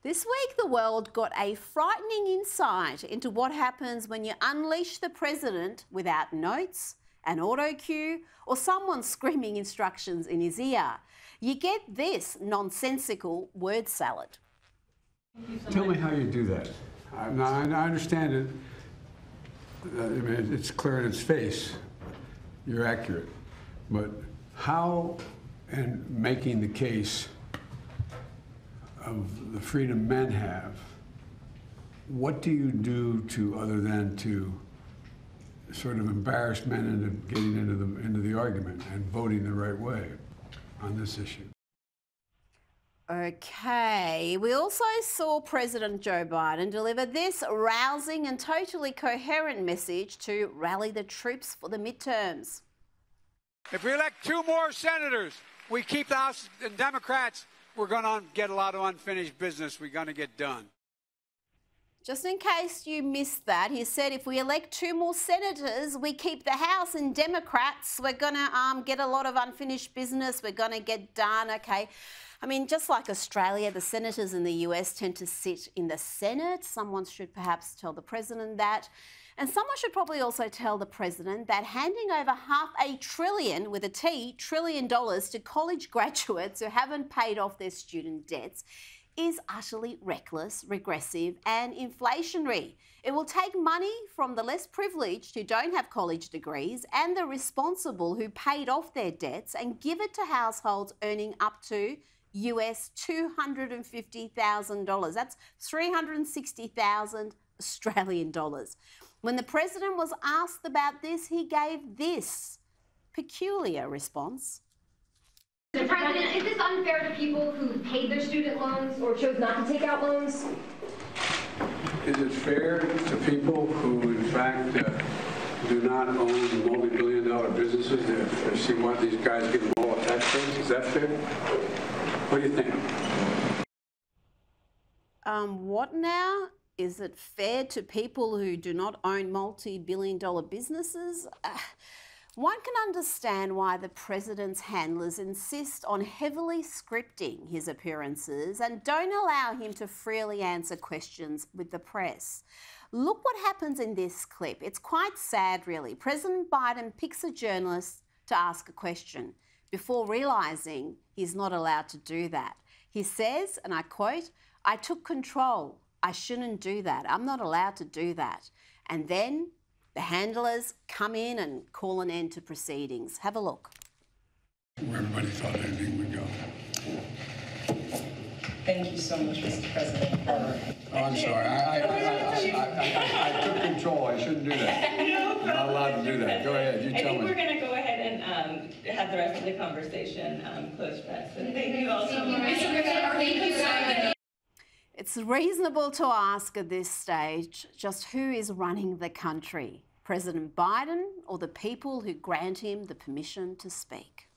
This week, the world got a frightening insight into what happens when you unleash the president without notes, an autocue, or someone screaming instructions in his ear. You get this nonsensical word salad. Tell me how you do that. I understand it. I mean, it's clear in its face. You're accurate. But how, in making the case of the freedom men have, what do you do to, other than to sort of embarrass men into getting into the argument and voting the right way on this issue? Okay, we also saw President Joe Biden deliver this rousing and totally coherent message to rally the troops for the midterms. If we elect 2 more senators, we keep the House and Democrats, we're going to get a lot of unfinished business we're going to get done. Just in case you missed that, he said if we elect 2 more senators, we keep the House, and Democrats, we're going to get a lot of unfinished business, we're going to get done, okay? I mean, just like Australia, the senators in the US tend to sit in the Senate. Someone should perhaps tell the president that. And someone should probably also tell the president that handing over $500 billion, with a T, trillion dollars to college graduates who haven't paid off their student debts is utterly reckless, regressive and inflationary. It will take money from the less privileged who don't have college degrees and the responsible who paid off their debts and give it to households earning up to US $250,000. That's 360,000 Australian dollars. When the president was asked about this, he gave this peculiar response. Mr. President, is this unfair to people who paid their student loans or chose not to take out loans? Is it fair to people who, in fact, do not own multi-billion-dollar businesses to see why these guys get them all a tax break? Is that fair? What do you think? What now? Is it fair to people who do not own multi-billion-dollar businesses? One can understand why the president's handlers insist on heavily scripting his appearances and don't allow him to freely answer questions with the press. Look what happens in this clip. It's quite sad, really. President Biden picks a journalist to ask a question before realising he's not allowed to do that. He says, and I quote, "I took control. I shouldn't do that. I'm not allowed to do that." And then the handlers come in and call an end to proceedings. Have a look. Where everybody thought anything would go. Thank you so much, Mr. President. Oh, I'm sorry. I took control. I shouldn't do that. No, I'm not allowed to do that. Go ahead. You tell me. I think we're going to go ahead and have the rest of the conversation close press. And thank you all so much. It's reasonable to ask at this stage just who is running the country, President Biden or the people who grant him the permission to speak.